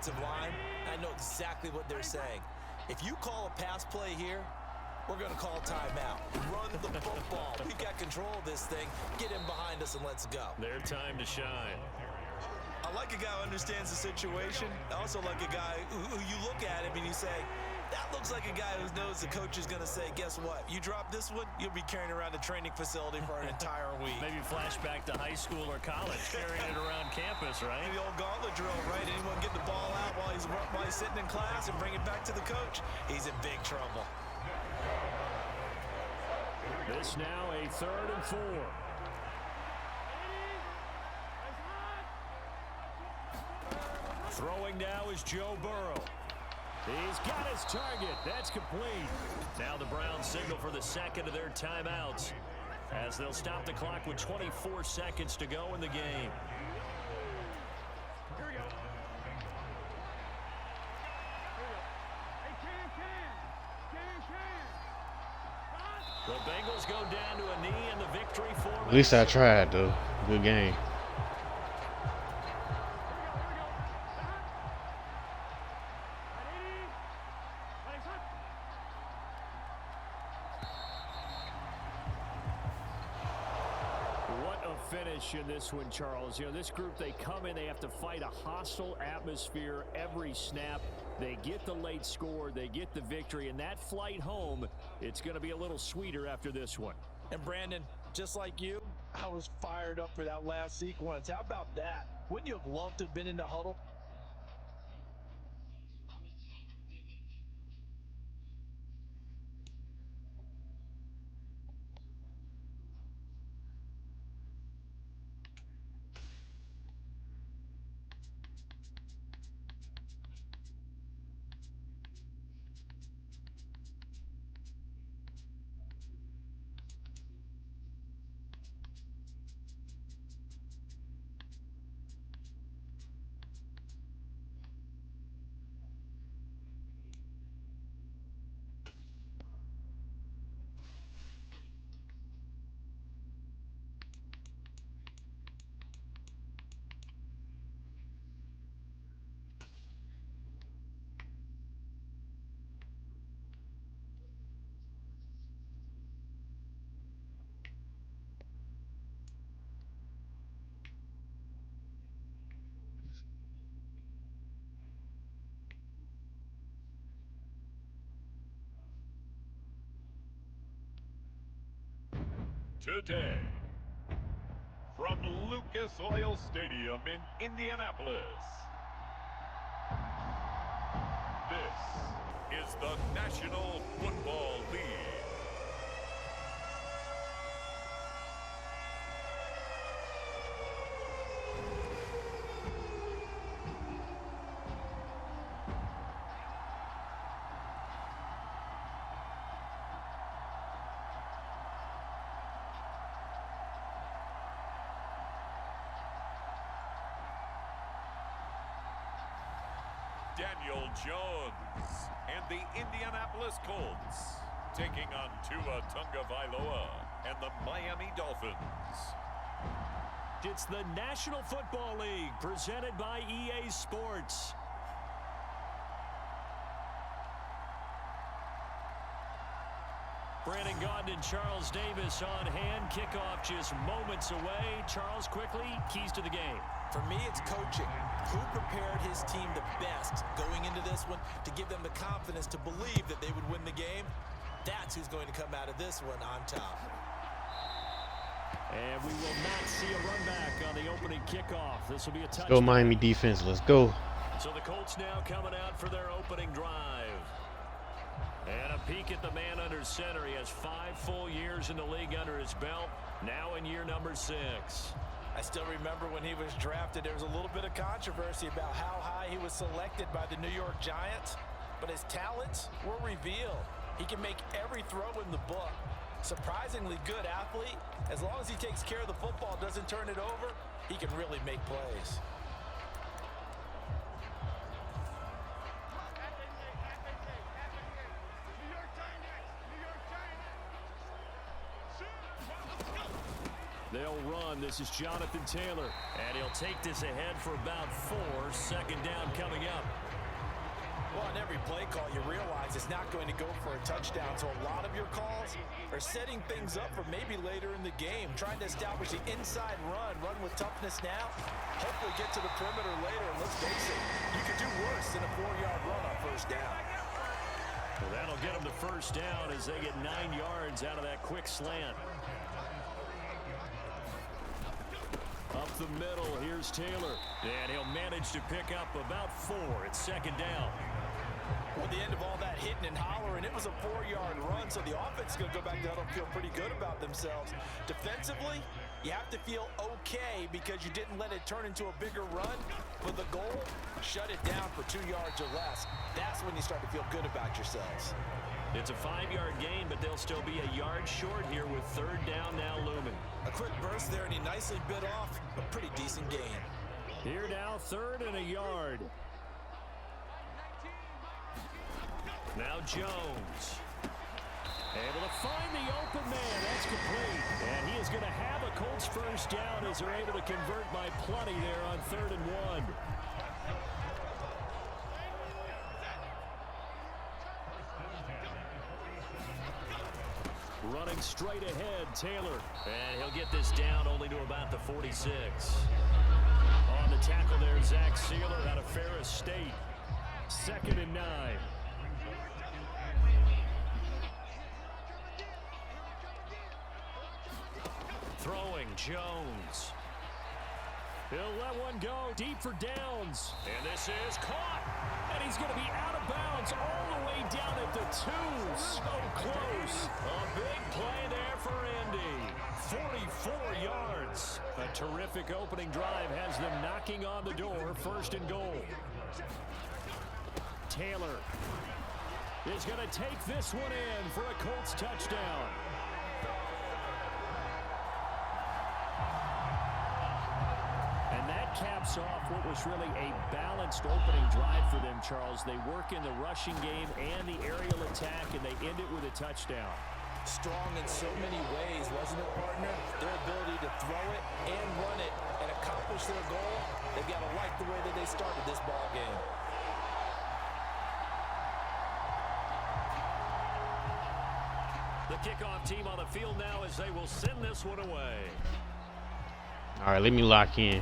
offensive line. I know exactly what they're saying. If you call a pass play here, we're going to call timeout. Run the football. We've got control of this thing. Get him behind us and let's go. Their time to shine. I like a guy who understands the situation. I also like a guy who you look at him and you say, that looks like a guy who knows the coach is going to say, guess what? You drop this one, you'll be carrying around a training facility for an entire week. Maybe flashback to high school or college, carrying it around campus, right? The old gauntlet drill, right? Anyone get the ball out while he's sitting in class and bring it back to the coach? He's in big trouble. This now a 3rd and 4. Throwing now is Joe Burrow. He's got his target. That's complete. Now the Browns signal for the second of their timeouts as they'll stop the clock with 24 seconds to go in the game. Here we go. The Bengals go down to a knee in the victory formation. At least I tried, though. Good game. Finish in this one, Charles. You know, this group, they come in, they have to fight a hostile atmosphere every snap. They get the late score, they get the victory, and that flight home, it's going to be a little sweeter after this one. And Brandon, just like you, I was fired up for that last sequence. How about that? Wouldn't you have loved to have been in the huddle? Today, from Lucas Oil Stadium in Indianapolis, this is the National Football League. Daniel Jones and the Indianapolis Colts taking on Tua Tagovailoa and the Miami Dolphins. It's the National Football League presented by EA Sports. Brandon Gaudin and Charles Davis on hand. Kickoff just moments away. Charles, quickly, keys to the game. For me, it's coaching. Who prepared his team the best going into this one to give them the confidence to believe that they would win the game? That's who's going to come out of this one on top. And we will not see a run back on the opening kickoff. This will be a touchdown. Go Miami defense. Let's go. So the Colts now coming out for their opening drive. And a peek at the man under center. He has 5 full years in the league under his belt. Now in year number 6. I still remember when he was drafted, there was a little bit of controversy about how high he was selected by the New York Giants, but his talents were revealed. He can make every throw in the book. Surprisingly good athlete. As long as he takes care of the football, doesn't turn it over, he can really make plays. They'll run. This is Jonathan Taylor. And he'll take this ahead for about 4. Second down coming up. Well, on every play call, you realize it's not going to go for a touchdown. So a lot of your calls are setting things up for maybe later in the game, trying to establish the inside run with toughness now, hopefully get to the perimeter later. And let's face it, you could do worse than a 4-yard run on first down. Well, that'll get them to first down as they get 9 yards out of that quick slant. Up the middle, here's Taylor. And he'll manage to pick up about 4. It's second down. Well, at the end of all that hitting and hollering, it was a 4-yard run, so the offense is going to go back to huddle and feel pretty good about themselves. Defensively, you have to feel okay because you didn't let it turn into a bigger run. For the goal, shut it down for 2 yards or less. That's when you start to feel good about yourselves. It's a 5-yard gain, but they'll still be a yard short here with third down now looming. A quick burst there, and he nicely bit off a pretty decent gain. Here now, 3rd and a yard. Now Jones. Able to find the open man. That's complete. And he is going to have a Colts first down as they're able to convert by plenty there on 3rd and 1. Running straight ahead, Taylor. And he'll get this down only to about the 46. On the tackle there, Zach Sealer out of Ferris State. 2nd and 9. Throwing, Jones. He'll let one go deep for downs. And this is caught. And he's going to be out of bounds all the way down at the 2. So close. A big play there for Indy. 44 yards. A terrific opening drive has them knocking on the door. 1st and goal. Taylor is going to take this one in for a Colts touchdown. Caps off what was really a balanced opening drive for them, Charles. They work in the rushing game and the aerial attack, and they end it with a touchdown. Strong in so many ways, wasn't it, partner? Their ability to throw it and run it and accomplish their goal, they've got to like the way that they started this ball game. The kickoff team on the field now as they will send this one away. All right, let me lock in.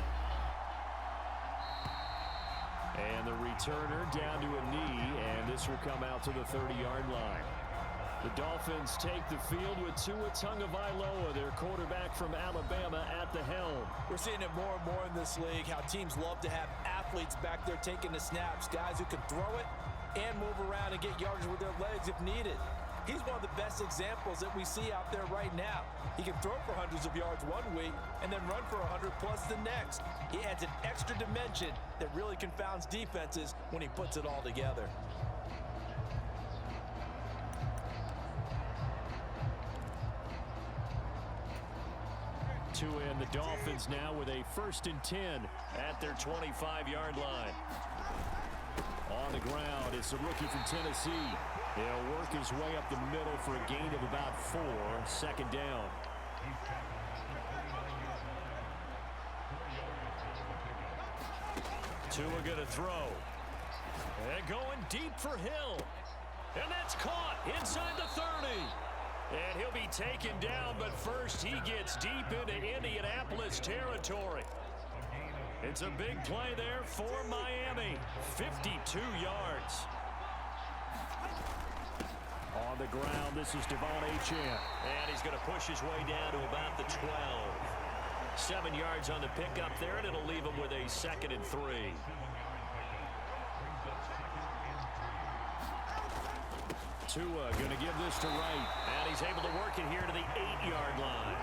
And the returner down to a knee, and this will come out to the 30-yard line. The Dolphins take the field with Tua Tagovailoa, their quarterback from Alabama, at the helm. We're seeing it more and more in this league, how teams love to have athletes back there taking the snaps, guys who can throw it and move around and get yards with their legs if needed. He's one of the best examples that we see out there right now. He can throw for hundreds of yards one week and then run for 100+ the next. He adds an extra dimension that really confounds defenses when he puts it all together. Tua and the Dolphins now with a 1st and 10 at their 25-yard line. On the ground, it's the rookie from Tennessee. He'll work his way up the middle for a gain of about 4. 2nd down. Tua gonna throw. And going deep for Hill. And that's caught inside the 30. And he'll be taken down, but first he gets deep into Indianapolis territory. It's a big play there for Miami. 52 yards. On the ground, this is Devon Achane. And he's going to push his way down to about the 12. 7 yards on the pickup there, and it'll leave him with a 2nd and 3. Tua going to give this to Wright. And he's able to work it here to the 8-yard line.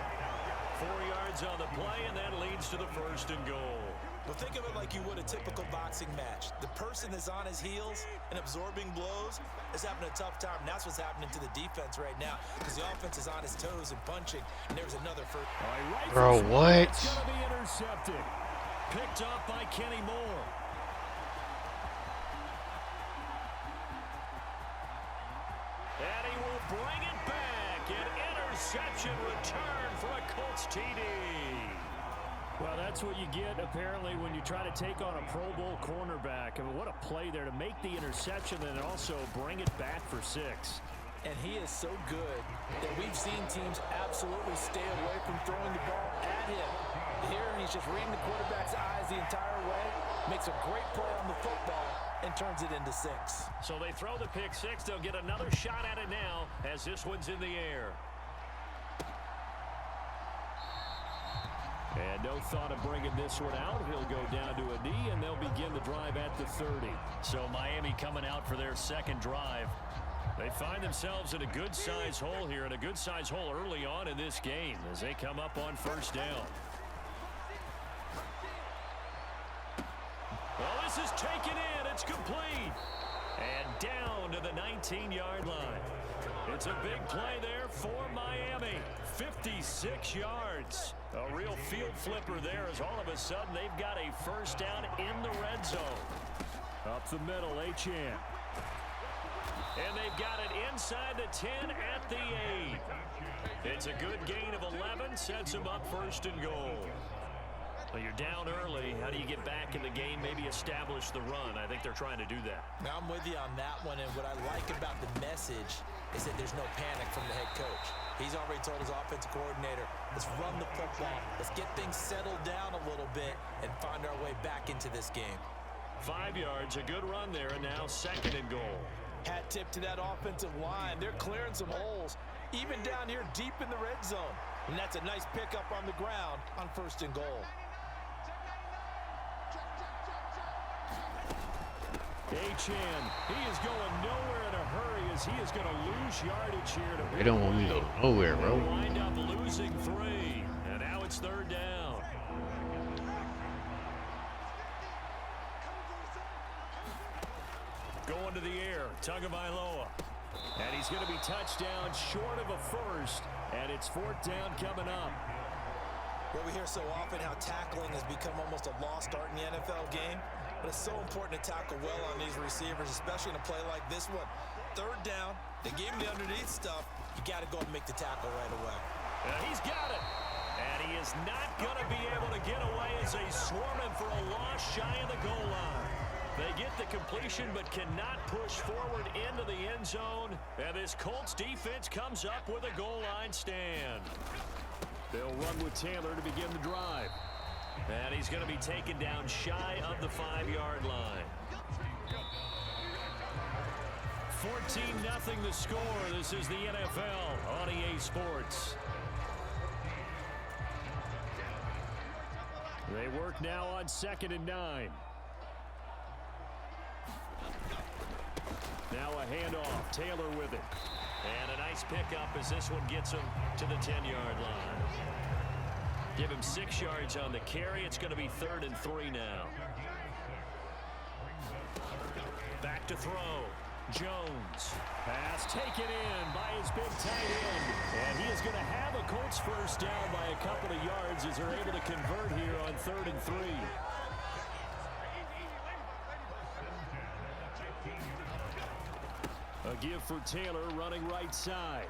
4 yards on the play, and that leads to the 1st and goal. Well, think of it like you would a typical boxing match. The person that's on his heels and absorbing blows is having a tough time. And that's what's happening to the defense right now because the offense is on his toes and punching. And there's another first. Bro, what? It's going to be intercepted. Picked up by Kenny Moore. And he will bring it back and intercept interception return for a Colts TD. Well, that's what you get, apparently, when you try to take on a Pro Bowl cornerback. I mean, what a play there to make the interception and also bring it back for 6. And he is so good that we've seen teams absolutely stay away from throwing the ball at him. Here, he's just reading the quarterback's eyes the entire way, makes a great play on the football, and turns it into 6. So they throw the pick 6. They'll get another shot at it now as this one's in the air. And no thought of bringing this one out. He'll go down to a knee, and they'll begin the drive at the 30. So Miami coming out for their second drive. They find themselves in a good-sized hole here, and a good-sized hole early on in this game as they come up on first down. Well, this is taken in. It's complete. And down to the 19-yard line. It's a big play there for Miami. 56 yards. A real field flipper there as all of a sudden they've got a first down in the red zone. Up the middle, Achane. And they've got it inside the 10 at the 8. It's a good gain of 11, sets them up first and goal. Well, you're down early. How do you get back in the game, maybe establish the run? I think they're trying to do that. Now, I'm with you on that one, and what I like about the message is that there's no panic from the head coach. He's already told his offensive coordinator, let's run the football, let's get things settled down a little bit and find our way back into this game. 5 yards, a good run there, and now second and goal. Hat tip to that offensive line. They're clearing some holes, even down here deep in the red zone. And that's a nice pickup on the ground on first and goal. Achane, he is going nowhere in a hurry as he is going to lose yardage here. They don't want me to go nowhere, bro. They'll wind up losing 3, and now it's third down. Going to the air, Tagovailoa. And he's going to be touched down short of a first, and it's fourth down coming up. Well, we hear so often how tackling has become almost a lost art in the NFL game. But it's so important to tackle well on these receivers, especially in a play like this one. Third down, they gave him the underneath stuff. You got to go and make the tackle right away. He's got it. And he is not going to be able to get away as they swarm him for a loss shy of the goal line. They get the completion but cannot push forward into the end zone. And this Colts defense comes up with a goal line stand. They'll run with Taylor to begin the drive. And he's going to be taken down shy of the 5-yard line. 14-0 the score. This is the NFL on EA Sports. They work now on 2nd and 9. Now a handoff. Taylor with it. And a nice pickup as this one gets him to the 10-yard line. Give him 6 yards on the carry. It's going to be 3rd and 3 now. Back to throw. Jones. Pass taken in by his big tight end. And he is going to have a Colts first down by a couple of yards as they're able to convert here on 3rd and 3. A give for Taylor running right side.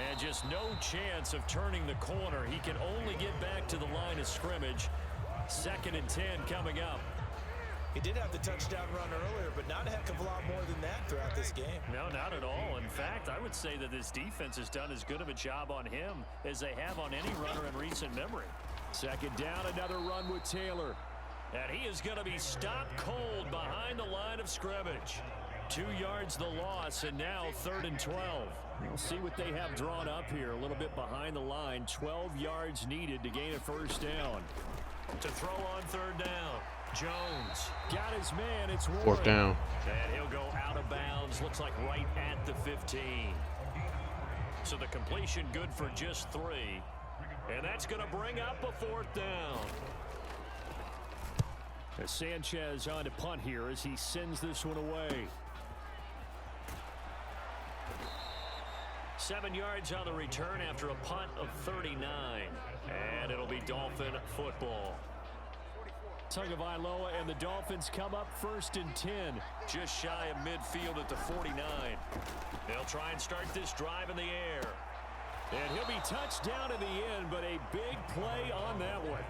And just no chance of turning the corner. He can only get back to the line of scrimmage. 2nd and 10 coming up. He did have the touchdown run earlier, but not a heck of a lot more than that throughout this game. No, not at all. In fact, I would say that this defense has done as good of a job on him as they have on any runner in recent memory. 2nd down, another run with Taylor. And he is going to be stopped cold behind the line of scrimmage. 2 yards the loss, and now 3rd and 12. We'll see what they have drawn up here. A little bit behind the line. 12 yards needed to gain a first down. To throw on 3rd down. Jones got his man. It's Warren. 4th down. And he'll go out of bounds. Looks like right at the 15. So the completion good for just 3. And that's going to bring up a 4th down. As Sanchez on to punt here as he sends this one away. 7 yards on the return after a punt of 39. And it'll be Dolphin football. Tagovailoa and the Dolphins come up 1st and 10. Just shy of midfield at the 49. They'll try and start this drive in the air. And he'll be touched down in the end, but a big play on that one.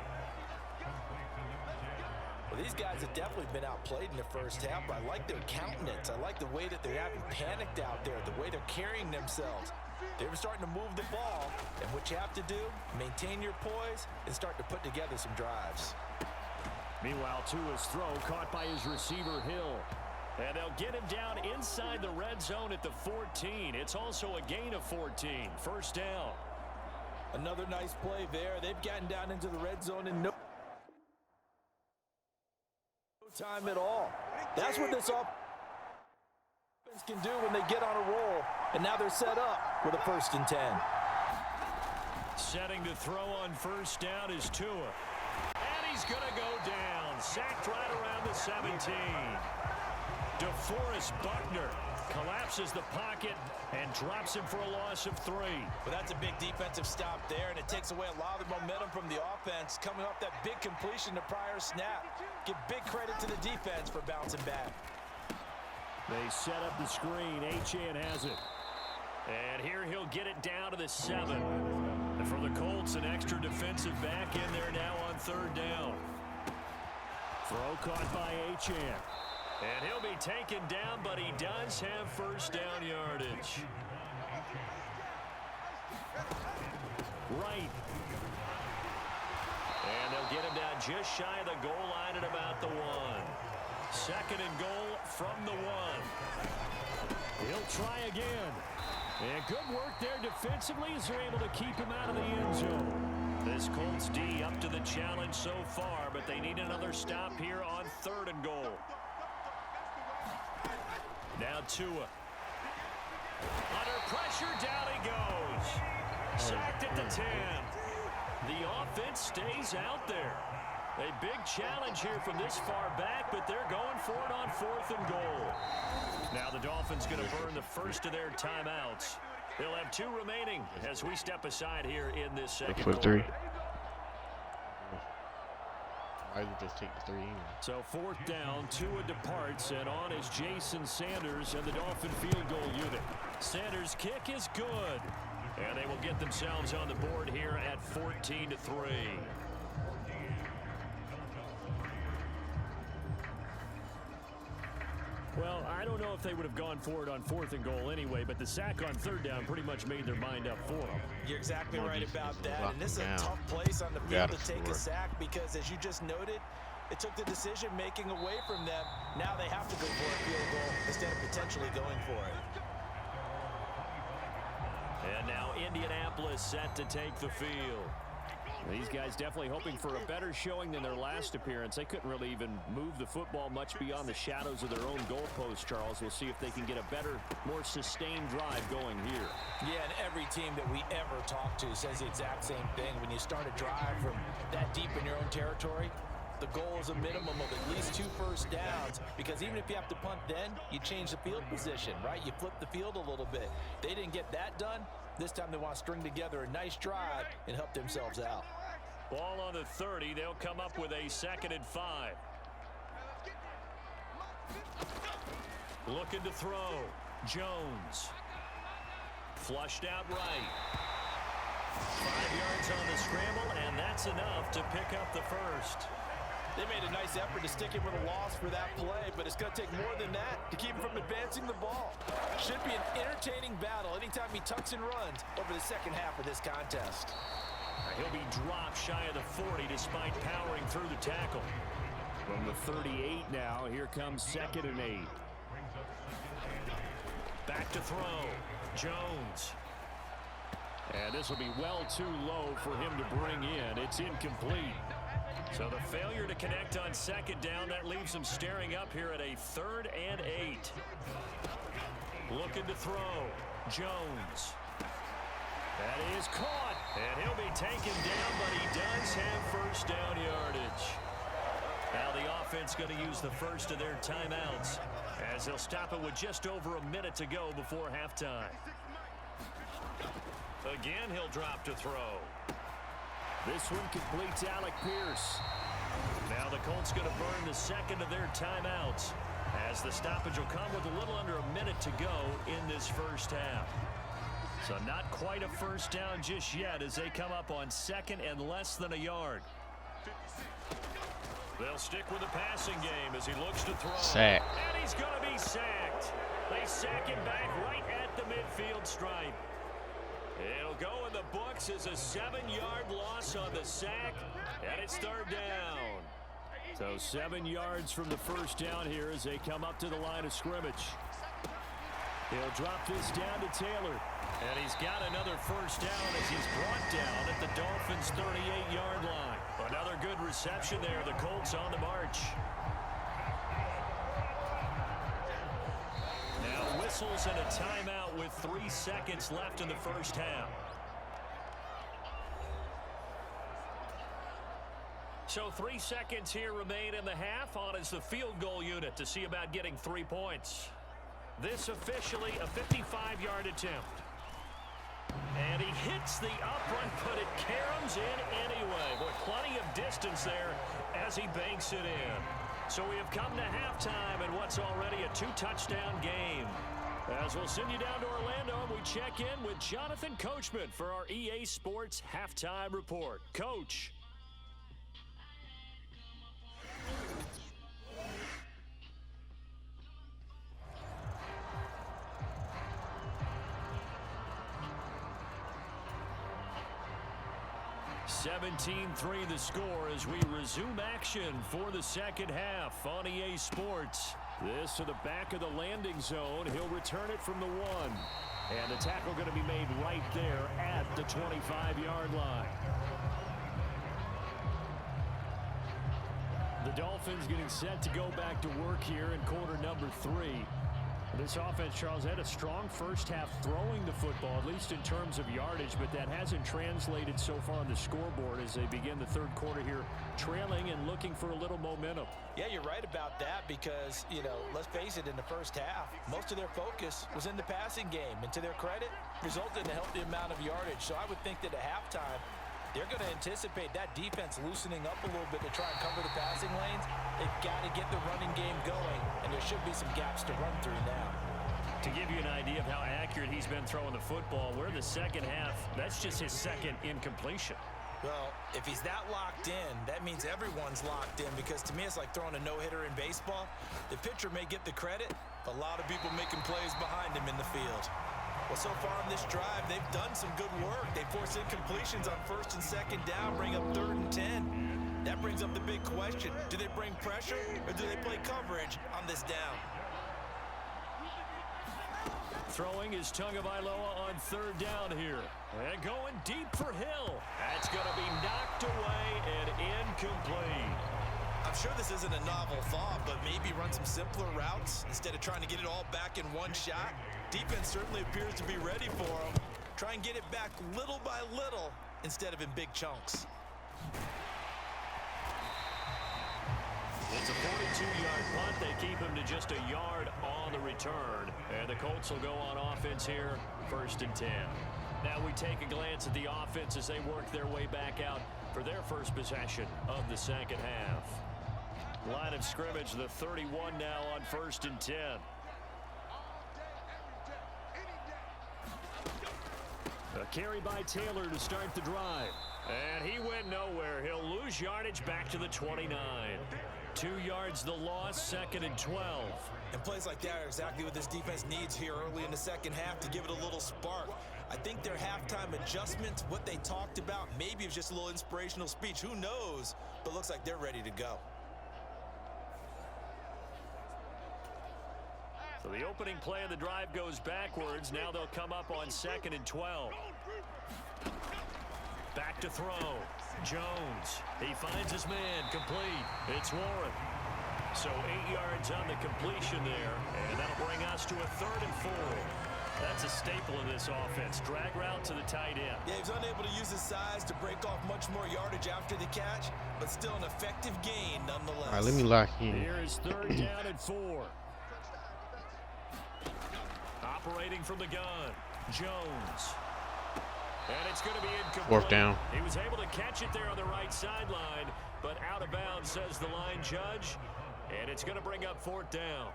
Well, these guys have definitely been outplayed in the first half, but I like their countenance. I like the way that they're having panicked out there, the way they're carrying themselves. They were starting to move the ball, and what you have to do, maintain your poise and start to put together some drives. Meanwhile, Tua's throw caught by his receiver, Hill. And they'll get him down inside the red zone at the 14. It's also a gain of 14. First down. Another nice play there. They've gotten down into the red zone in no time at all. That's what this offense can do when they get on a roll. And now they're set up with a 1st and 10. Setting to throw on first down is Tua. And he's going to go down. Sacked right around the 17. DeForest Buckner collapses the pocket and drops him for a loss of 3. Well, that's a big defensive stop there, and it takes away a lot of the momentum from the offense coming off that big completion the prior snap. Give big credit to the defense for bouncing back. They set up the screen. Achane has it. And here he'll get it down to the 7. And for the Colts, an extra defensive back in there now on 3rd down. Throw caught by Achane. And he'll be taken down, but he does have first down yardage. Right. And they'll get him down just shy of the goal line at about the 1. 2nd and goal from the 1. He'll try again. And good work there defensively as they're able to keep him out of the end zone. This Colts D up to the challenge so far, but they need another stop here on 3rd and goal. Now Tua. Under pressure, down he goes. Sacked at the 10. The offense stays out there. A big challenge here from this far back, but they're going for it on 4th and goal. Now the Dolphins going to burn the first of their timeouts. They'll have 2 remaining as we step aside here in this second Flip quarter. 3. Why did just take the 3 even? So 4th down, Tua departs, and on is Jason Sanders and the Dolphin field goal unit. Sanders' kick is good, and they will get themselves on the board here at 14-3. Well, I don't know if they would have gone for it on 4th and goal anyway, but the sack on 3rd down pretty much made their mind up for them. You're exactly right about that, and this is a tough place on the field to take a sack because, as you just noted, it took the decision-making away from them. Now they have to go for a field goal instead of potentially going for it. And now Indianapolis set to take the field. These guys definitely hoping for a better showing than their last appearance. They couldn't really even move the football much beyond the shadows of their own goalpost, Charles. We'll see if they can get a better, more sustained drive going here. Yeah, and every team that we ever talk to says the exact same thing. When you start a drive from that deep in your own territory, the goal is a minimum of at least 2 first downs, because even if you have to punt then, you change the field position, right? You flip the field a little bit. They didn't get that done. This time they want to string together a nice drive and help themselves out. Ball on the 30. They'll come up with a 2nd and 5. Looking to throw. Jones. Flushed out right. 5 yards on the scramble, and that's enough to pick up the first. They made a nice effort to stick him with a loss for that play, but it's going to take more than that to keep him from advancing the ball. Should be an entertaining battle anytime he tucks and runs over the second half of this contest. He'll be dropped shy of the 40 despite powering through the tackle. From the 38 now, here comes 2nd and 8. Back to throw. Jones. And this will be well too low for him to bring in. It's incomplete. So the failure to connect on 2nd down, that leaves him staring up here at a 3rd and 8. Looking to throw. Jones. That is caught. And he'll be taken down, but he does have first down yardage. Now the offense going to use the first of their timeouts as they'll stop it with just over a minute to go before halftime. Again, he'll drop to throw. This one completes Alec Pierce. Now the Colts going to burn the 2nd of their timeouts as the stoppage will come with a little under a minute to go in this first half. So not quite a first down just yet as they come up on second and less than a yard. They'll stick with the passing game as he looks to throw. Sack. And he's going to be sacked. They sack him back right at the midfield stripe. It'll go in the books as a 7-yard loss on the sack, and it's third down. So 7 yards from the first down here as they come up to the line of scrimmage. He'll drop this down to Taylor. And he's got another first down as he's brought down at the Dolphins' 38-yard line. Another good reception there. The Colts on the march. Now whistles and a timeout with 3 seconds left in the first half. So 3 seconds here remain in the half. On is the field goal unit to see about getting 3 points. This officially a 55-yard attempt. And he hits the upright, but it caroms in anyway. Boy, plenty of distance there as he banks it in. So we have come to halftime in what's already a 2-touchdown game. As we'll send you down to Orlando, and we check in with Jonathan Coachman for our EA Sports Halftime Report. Coach. (17-3) the score as we resume action for the second half on EA Sports. This to the back of the landing zone. He'll return it from the 1. And the tackle going to be made right there at the 25-yard line. The Dolphins getting set to go back to work here in quarter number 3. This offense, Charles, had a strong first half throwing the football, at least in terms of yardage, but that hasn't translated so far on the scoreboard as they begin the third quarter here, trailing and looking for a little momentum. Yeah, you're right about that because, let's face it, in the first half, most of their focus was in the passing game. And to their credit, resulted in a healthy amount of yardage. So I would think that at halftime, they're going to anticipate that defense loosening up a little bit to try and cover the passing lanes. They've got to get the running game going, and there should be some gaps to run through now. To give you an idea of how accurate he's been throwing the football, we're in the second half. That's just his second incompletion. Well, if he's that locked in, that means everyone's locked in because to me it's like throwing a no-hitter in baseball. The pitcher may get the credit, but a lot of people making plays behind him in the field. Well, so far on this drive, they've done some good work. They force incompletions on first and second down, bring up 3rd and 10. That brings up the big question. Do they bring pressure or do they play coverage on this down? Throwing is Tagovailoa on 3rd down here. And going deep for Hill. That's going to be knocked away and incomplete. I'm sure this isn't a novel thought, but maybe run some simpler routes instead of trying to get it all back in one shot. Defense certainly appears to be ready for him. Try and get it back little by little instead of in big chunks. It's a 42-yard punt. They keep him to just a yard on the return. And the Colts will go on offense here, 1st and 10. Now we take a glance at the offense as they work their way back out for their first possession of the second half. Line of scrimmage, the 31 now on 1st and 10. A carry by Taylor to start the drive. And he went nowhere. He'll lose yardage back to the 29. 2 yards the loss, 2nd and 12. And plays like that are exactly what this defense needs here early in the second half to give it a little spark. I think their halftime adjustments, what they talked about, maybe it was just a little inspirational speech. Who knows? But looks like they're ready to go. So the opening play of the drive goes backwards. Now they'll come up on 2nd and 12. Back to throw. Jones. He finds his man. Complete. It's Warren. So 8 yards on the completion there. And that'll bring us to a 3rd and 4. That's a staple of this offense. Drag route to the tight end. Yeah, he was unable to use his size to break off much more yardage after the catch, but still an effective gain nonetheless. All right, let me lock in. Here is 3rd down and 4. Operating from the gun, Jones. And it's going to be incomplete. 4th down. He was able to catch it there on the right sideline, but out of bounds, says the line judge. And it's going to bring up 4th down.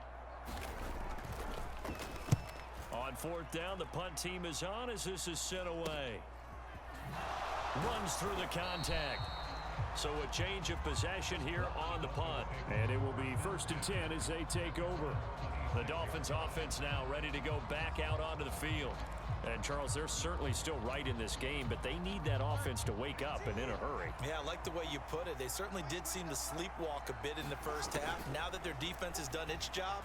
On fourth down. The punt team is on as this is sent away. Runs through the contact. So a change of possession here on the punt. And it will be 1st and 10 as they take over. The Dolphins offense now ready to go back out onto the field. And, Charles, they're certainly still right in this game, but they need that offense to wake up and in a hurry. Yeah, I like the way you put it. They certainly did seem to sleepwalk a bit in the first half. Now that their defense has done its job,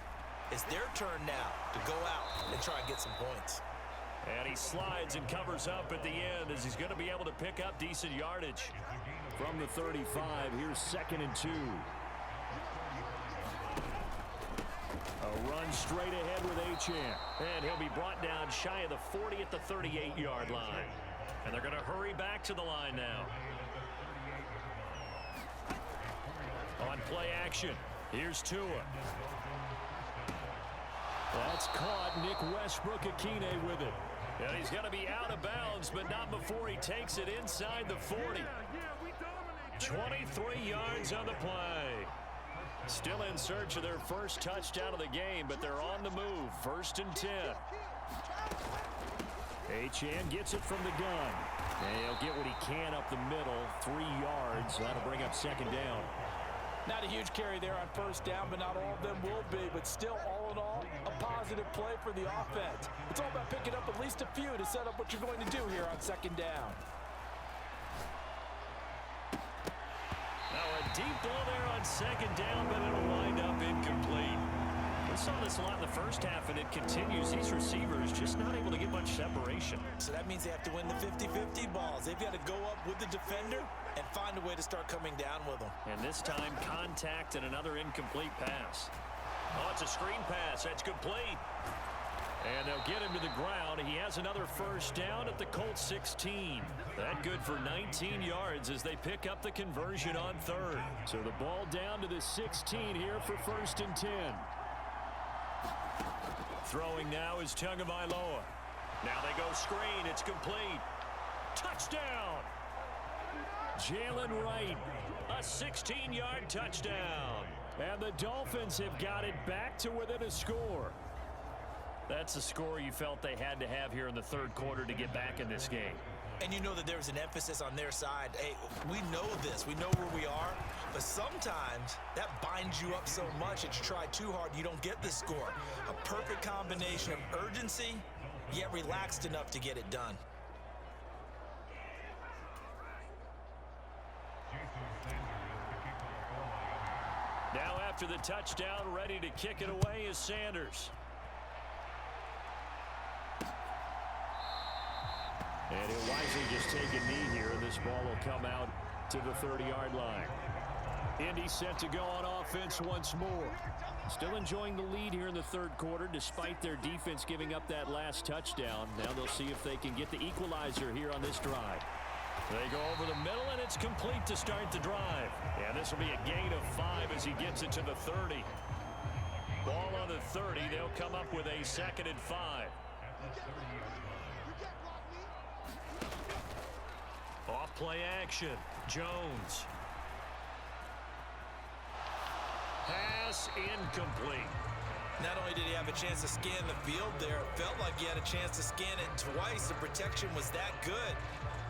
it's their turn now to go out and try and get some points. And he slides and covers up at the end as he's going to be able to pick up decent yardage. From the 35, here's 2nd and 2. A run straight ahead with Achane. And he'll be brought down shy of the 40 at the 38-yard line. And they're going to hurry back to the line now. On play action, here's Tua. That's caught. Nick Westbrook-Akine with it. And he's going to be out of bounds, but not before he takes it inside the 40. 23 yards on the play. Still in search of their first touchdown of the game, but they're on the move. 1st and 10. Achane gets it from the gun. And he'll get what he can up the middle. 3 yards. That'll bring up 2nd down. Not a huge carry there on 1st down, but not all of them will be. But still, all in all, a positive play for the offense. It's all about picking up at least a few to set up what you're going to do here on 2nd down. Now a deep ball there on 2nd down, but it'll wind up incomplete. We saw this a lot in the first half, and it continues. These receivers just not able to get much separation. So that means they have to win the 50-50 balls. They've got to go up with the defender and find a way to start coming down with them. And this time, contact and another incomplete pass. Oh, it's a screen pass. That's complete. And they'll get him to the ground. He has another 1st down at the Colts 16. That good for 19 yards as they pick up the conversion on 3rd. So the ball down to the 16 here for 1st and 10. Throwing now is Tagovailoa. Now they go screen. It's complete. Touchdown. Jalen Wright. A 16-yard touchdown. And the Dolphins have got it back to within a score. That's the score you felt they had to have here in the 3rd quarter to get back in this game. And you know that there's an emphasis on their side. Hey, we know this. We know where we are. But sometimes that binds you up so much that you try too hard, you don't get the score. A perfect combination of urgency, yet relaxed enough to get it done. Now after the touchdown, ready to kick it away is Sanders. And he'll wisely just take a knee here, and this ball will come out to the 30-yard line. Indy set to go on offense once more. Still enjoying the lead here in the 3rd quarter, despite their defense giving up that last touchdown. Now they'll see if they can get the equalizer here on this drive. They go over the middle, and it's complete to start the drive. And this will be a gain of 5 as he gets it to the 30. Ball on the 30. They'll come up with a 2nd and 5. Off play action. Jones. Pass incomplete. Not only did he have a chance to scan the field there, it felt like he had a chance to scan it twice. The protection was that good.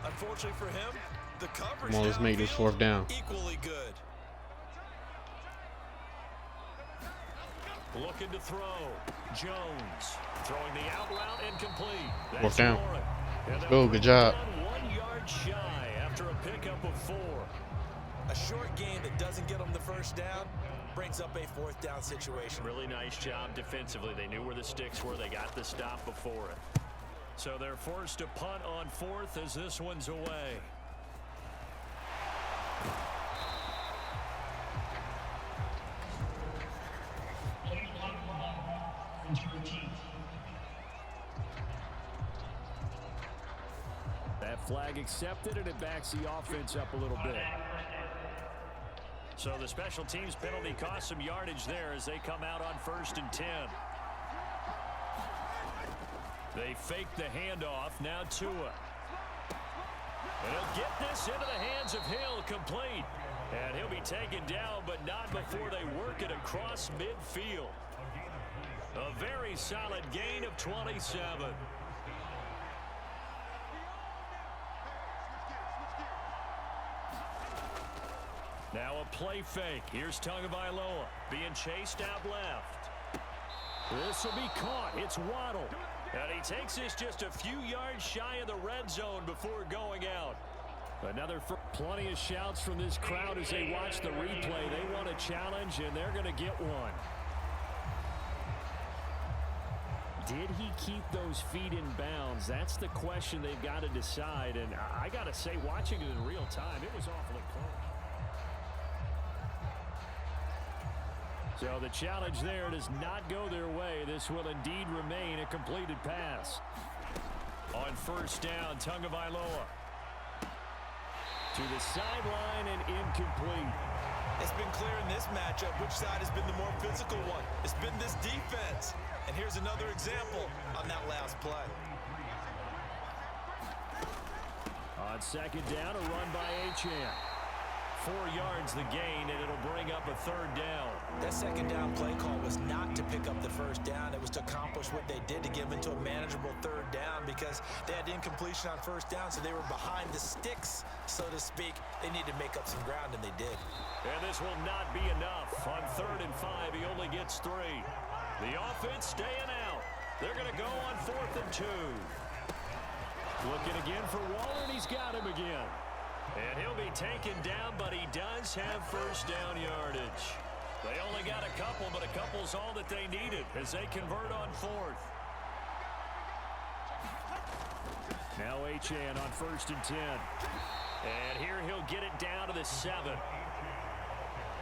Unfortunately for him, the coverage Come on, let's make this 4th down. Equally good. Looking to throw. Jones throwing the out route incomplete. 4th down. Let's go. Good job. 1 yard shy after a pickup of 4. A short game that doesn't get them the 1st down brings up a 4th down situation. Really nice job defensively. They knew where the sticks were. They got the stop before it. So they're forced to punt on 4th as this one's away. That flag accepted, and it backs the offense up a little bit. So the special teams penalty cost some yardage there as they come out on 1st and 10. They fake the handoff. Now Tua. And he'll get this into the hands of Hill, complete. And he'll be taken down, but not before they work it across midfield. A very solid gain of 27. Now a play fake. Here's Tagovailoa being chased out left. This will be caught. It's Waddle. And he takes this just a few yards shy of the red zone before going out. Plenty of shouts from this crowd as they watch the replay. They want a challenge, and they're going to get one. Did he keep those feet in bounds? That's the question they've got to decide. And I got to say, watching it in real time, it was awfully close. So the challenge there does not go their way. This will indeed remain a completed pass. On first down, Tagovailoa to the sideline and incomplete. It's been clear in this matchup which side has been the more physical one. It's been this defense. And here's another example on that last play. On second down, a run by Achane. 4 yards the gain, and it'll bring up a third down. That second down play call was not to pick up the first down. It was to accomplish what they did to get them into a manageable third down because they had incompletion on first down, so they were behind the sticks, so to speak. They needed to make up some ground, and they did. And this will not be enough. On 3rd and 5, he only gets 3. The offense staying out. They're going to go on 4th and 2. Looking again for Waller, and he's got him again. And he'll be taken down, but he does have first down yardage. They only got a couple, but a couple's all that they needed as they convert on 4th. Now Achane on 1st and 10. And here he'll get it down to the 7.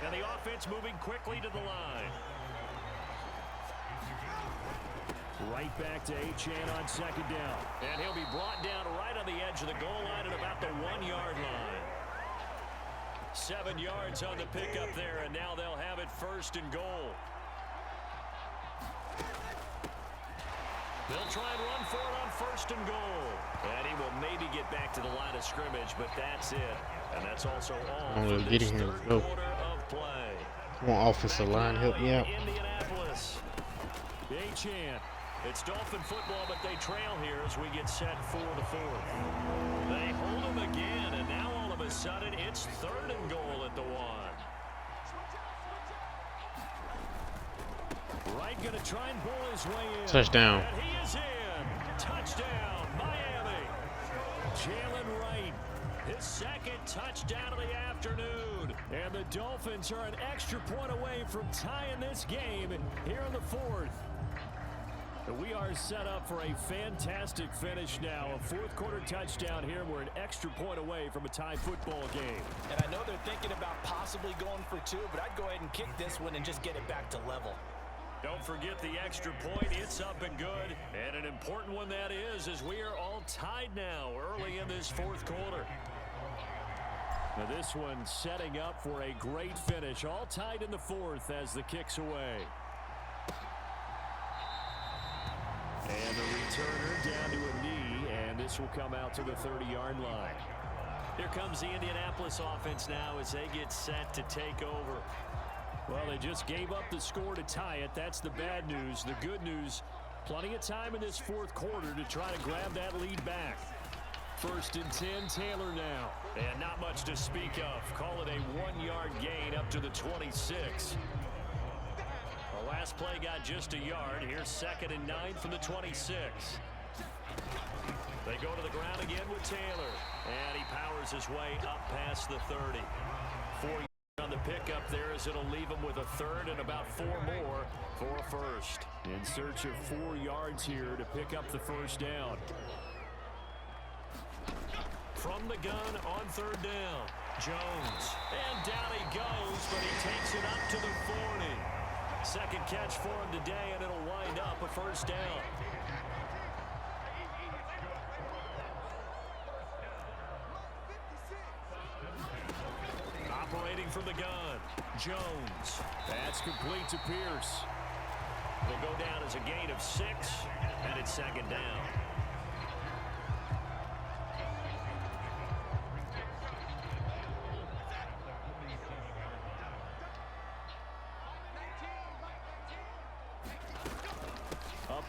And the offense moving quickly to the line. Right back to Achane on 2nd down. And he'll be brought down right on the edge of the goal line at about the 1-yard line. 7 yards on the pickup there, and now they'll have it 1st and goal. They'll try and run for it on 1st and goal. And he will maybe get back to the line of scrimmage, but that's it. And that's also all for this third quarter of play. Come on, offensive line, help me out. Indianapolis. Achane. It's Dolphin football, but they trail here as we get set for the 4th. They hold him again, and now all of a sudden it's 3rd and goal at the 1. Wright going to try and pull his way in. Touchdown. And he is in. Touchdown, Miami. Jalen Wright, his 2nd touchdown of the afternoon. And the Dolphins are an extra point away from tying this game here in the 4th. We are set up for a fantastic finish now. A 4th quarter touchdown here. We're an extra point away from a tie football game. And I know they're thinking about possibly going for 2, but I'd go ahead and kick this one and just get it back to level. Don't forget the extra point. It's up and good. And an important one that is, as we are all tied now early in this 4th quarter. Now this one setting up for a great finish. All tied in the 4th as the kick's away. And the returner down to a knee, and this will come out to the 30-yard line. Here comes the Indianapolis offense now as they get set to take over. Well, they just gave up the score to tie it. That's the bad news. The good news, plenty of time in this 4th quarter to try to grab that lead back. 1st and 10, Taylor now. And not much to speak of. Call it a 1-yard gain up to the 26. The last play got just a yard. Here's 2nd and 9 from the 26. They go to the ground again with Taylor. And he powers his way up past the 30. 4 yards on the pickup there as it'll leave him with a 3rd and about 4 more for a 1st. In search of 4 yards here to pick up the 1st down. From the gun on 3rd down. Jones. And down he goes, but he takes it up to the 40. 2nd catch for him today, and it'll wind up a 1st down. Operating from the gun, Jones. That's complete to Pierce. It'll go down as a gain of 6, and it's 2nd down.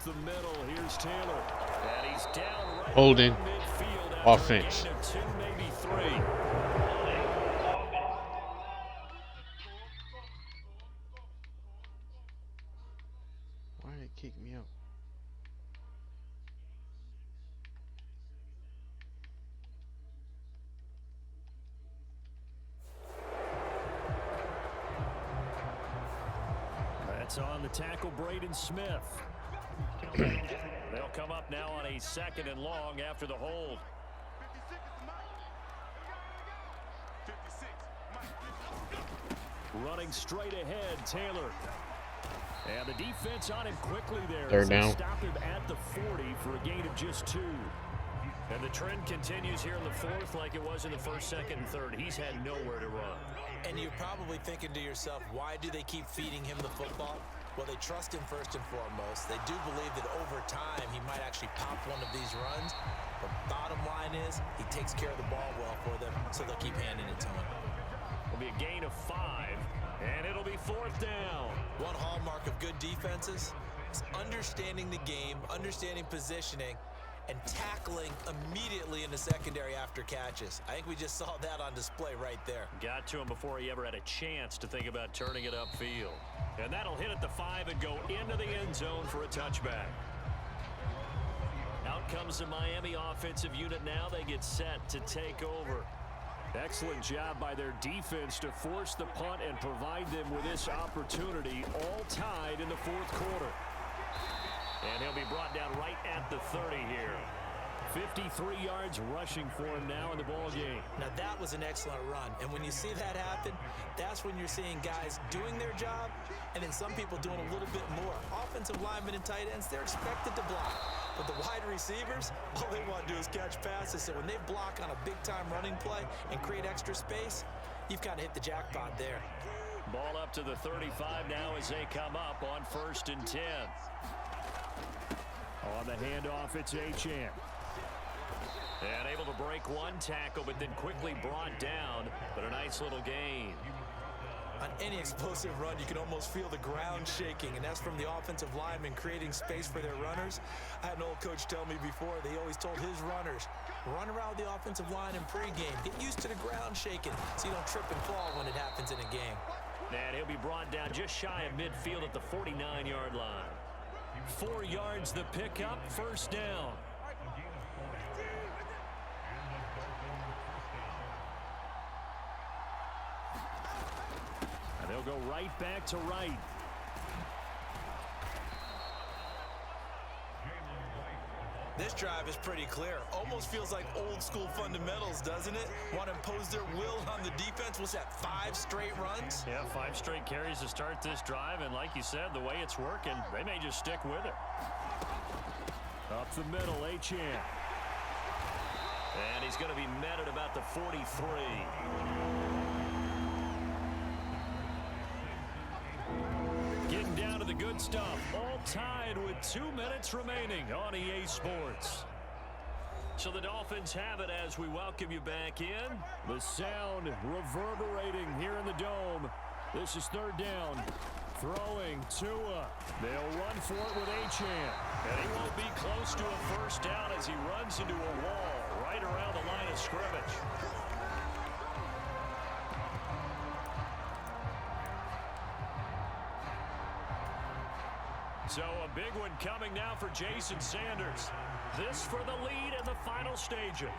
the middle. Here's Taylor. And he's down right Holding. midfield Offense. after a gain of 2, maybe 3. Why did it kick me out? That's on the tackle, Braden Smith. They'll come up now on a 2nd and long after the hold. Running straight ahead, Taylor. And the defense on him quickly there. Third down. Stop him at the 40 for a gain of just 2. And the trend continues here in the 4th like it was in the 1st, 2nd, and 3rd. He's had nowhere to run. And you're probably thinking to yourself, why do they keep feeding him the football? Well, they trust him first and foremost. They do believe that over time he might actually pop one of these runs. But bottom line is he takes care of the ball well for them, so they'll keep handing it to him. It'll be a gain of 5, and it'll be 4th down. One hallmark of good defenses is understanding the game, understanding positioning, and tackling immediately in the secondary after catches. I think we just saw that on display right there. Got to him before he ever had a chance to think about turning it upfield. And that'll hit at the 5 and go into the end zone for a touchback. Out comes the Miami offensive unit now. They get set to take over. Excellent job by their defense to force the punt and provide them with this opportunity, all tied in the 4th quarter. And he'll be brought down right at the 30 here. 53 yards rushing for him now in the ball game. Now that was an excellent run, and when you see that happen, that's when you're seeing guys doing their job and then some people doing a little bit more. Offensive linemen and tight ends, they're expected to block, but the wide receivers, all they want to do is catch passes. So when they block on a big-time running play and create extra space, you've kind of hit the jackpot there. Ball up to the 35 now as they come up on 1st and 10. On the handoff, it's Achane. And able to break one tackle, but then quickly brought down. But a nice little gain. On any explosive run, you can almost feel the ground shaking, and that's from the offensive linemen creating space for their runners. I had an old coach tell me before, they always told his runners, run around the offensive line in pregame. Get used to the ground shaking so you don't trip and fall when it happens in a game. And he'll be brought down just shy of midfield at the 49-yard line. 4 yards the pickup, 1st down. And they'll go right back to right. This drive is pretty clear. Almost feels like old school fundamentals, doesn't it? Want to impose their will on the defense. What's that, 5 straight runs? Yeah, 5 straight carries to start this drive. And like you said, the way it's working, they may just stick with it. Up the middle, Achane. And he's going to be met at about the 43. Getting down to the good stuff. All tied with 2 minutes remaining on EA Sports. So the Dolphins have it as we welcome you back in. The sound reverberating here in the dome. This is 3rd down. Throwing Tua. They'll run for it with Achane. And he won't be close to a 1st down as he runs into a wall right around the line of scrimmage. So a big one coming now for Jason Sanders. This for the lead in the final stages.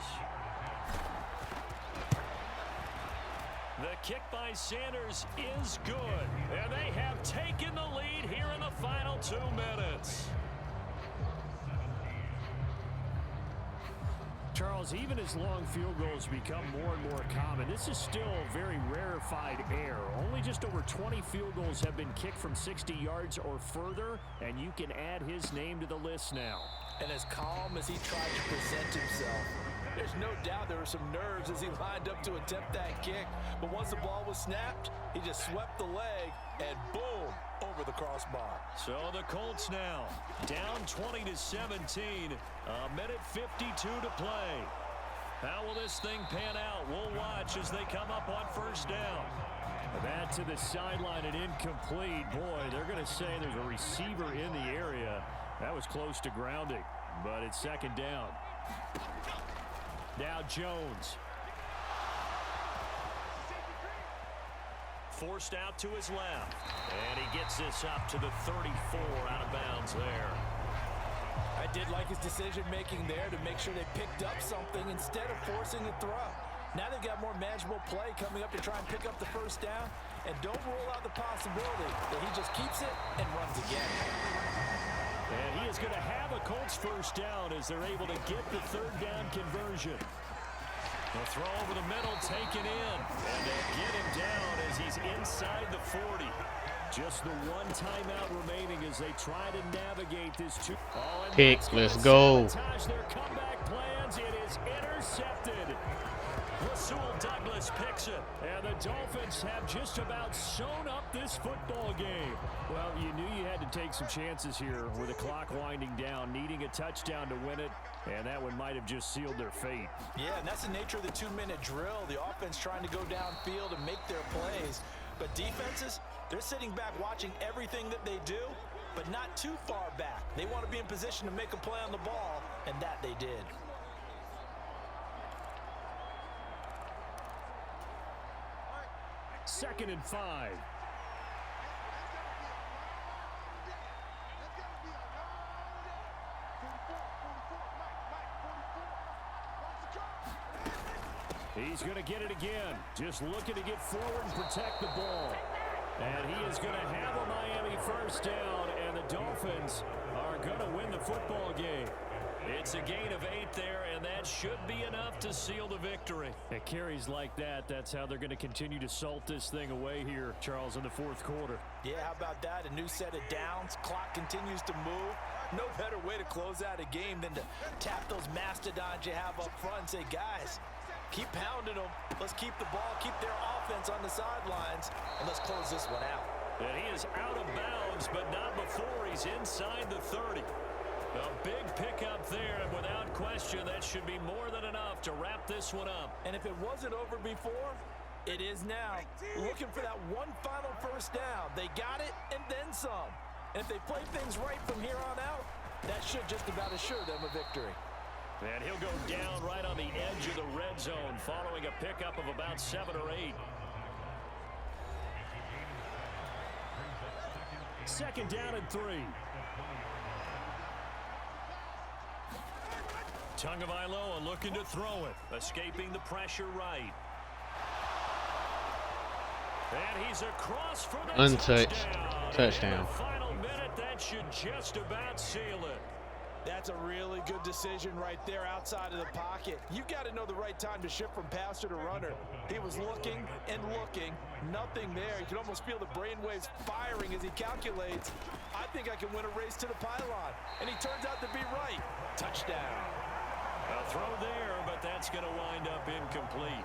The kick by Sanders is good. And they have taken the lead here in the final 2 minutes. Charles, even as long field goals become more and more common, this is still a very rarefied air. Only just over 20 field goals have been kicked from 60 yards or further, and you can add his name to the list now. And as calm as he tried to present himself, there's no doubt there were some nerves as he lined up to attempt that kick. But once the ball was snapped, he just swept the leg and boom, over the crossbar. So the Colts now down 20-17, a minute 52 to play. How will this thing pan out? We'll watch as they come up on 1st down. That to the sideline and incomplete. Boy, they're going to say there's a receiver in the area. That was close to grounding, but it's second down. Now Jones. Forced out to his left. And he gets this up to the 34 out of bounds there. I did like his decision-making there to make sure they picked up something instead of forcing a throw. Now they've got more manageable play coming up to try and pick up the first down. And don't rule out the possibility that he just keeps it and runs again. And he is going to have a Colts first down as they're able to get the third down conversion. The throw over the middle taken in. And they get him down as he's inside the 40. Just the one timeout remaining as they try to navigate this two. Pick, let's go. Their comeback plans. It is intercepted. Rasul Douglas picks it. And the Dolphins have just about sewn up this football game. Well, you knew you had to take some chances here with the clock winding down, needing a touchdown to win it. And that one might have just sealed their fate. Yeah, and that's the nature of the 2-minute drill. The offense trying to go downfield and make their plays. But defenses, they're sitting back watching everything that they do, but not too far back. They want to be in position to make a play on the ball, and that they did. Second and 5. He's going to get it again. Just looking to get forward and protect the ball. And he is going to have a Miami first down, and the Dolphins are going to win the football game. It's a gain of 8 there, and that should be enough to seal the victory. It carries like that. That's how they're going to continue to salt this thing away here, Charles, in the fourth quarter. Yeah, how about that? A new set of downs. Clock continues to move. No better way to close out a game than to tap those mastodons you have up front and say, guys, keep pounding them. Let's keep the ball, keep their offense on the sidelines, and let's close this one out. And he is out of bounds, but not before he's inside the 30. A big pickup there, and without question, that should be more than enough to wrap this one up. And if it wasn't over before, it is now. Looking for that one final first down. They got it and then some. And if they play things right from here on out, that should just about assure them a victory. And he'll go down right on the edge of the red zone following a pickup of about 7 or 8. Second down and 3. Tagovailoa looking to throw it. Escaping the pressure right. And he's across for the untouched touchdown. In the final minute, that should just about seal it. That's a really good decision right there outside of the pocket. You've got to know the right time to shift from passer to runner. He was looking and looking, nothing there. You can almost feel the brainwaves firing as he calculates, I think I can win a race to the pylon. And he turns out to be right. Touchdown. A throw there, but that's going to wind up incomplete.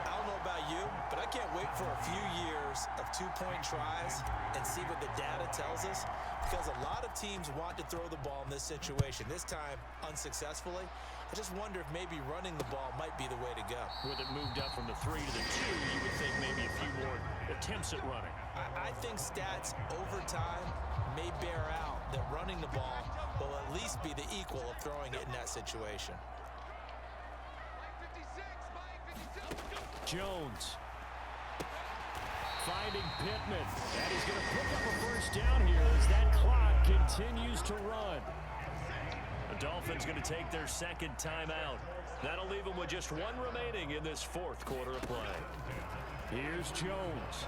I don't know about you, but I can't wait for a few years of two-point tries and see what the data tells us, because a lot of teams want to throw the ball in this situation. This time, unsuccessfully. I just wonder if maybe running the ball might be the way to go. With it moved up from the 3 to the 2, you would think maybe a few more attempts at running. I think stats over time may bear out that running the ball will at least be the equal of throwing it in that situation. Jones finding Pittman, and he's going to pick up a first down here as that clock continues to run. The Dolphins going to take their second timeout. That'll leave them with just one remaining in this fourth quarter of play. Here's Jones.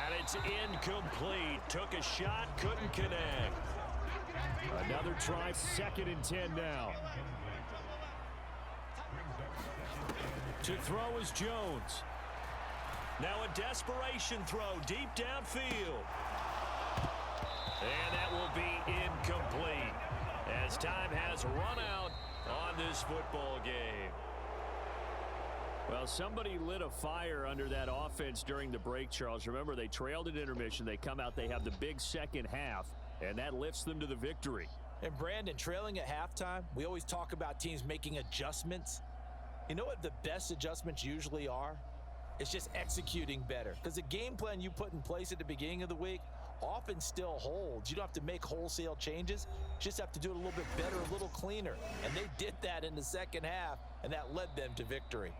And it's incomplete. Took a shot, couldn't connect. Another try, 2nd and 10 now. To throw is Jones. Now a desperation throw deep downfield. And that will be incomplete as time has run out on this football game. Well, somebody lit a fire under that offense during the break, Charles. Remember, they trailed at intermission. They come out, they have the big second half, and that lifts them to the victory. And Brandon, trailing at halftime, we always talk about teams making adjustments. You know what the best adjustments usually are? It's just executing better. Because the game plan you put in place at the beginning of the week often still holds. You don't have to make wholesale changes. You just have to do it a little bit better, a little cleaner. And they did that in the second half, and that led them to victory.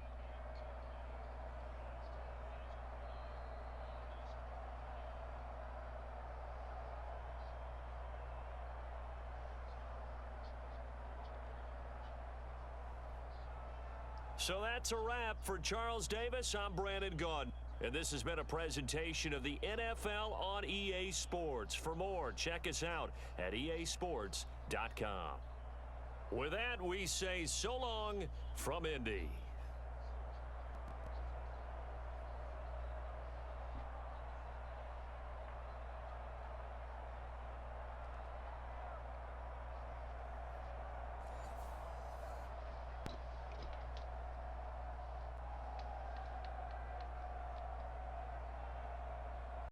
So that's a wrap for Charles Davis. I'm Brandon Gaudin. And this has been a presentation of the NFL on EA Sports. For more, check us out at easports.com. With that, we say so long from Indy.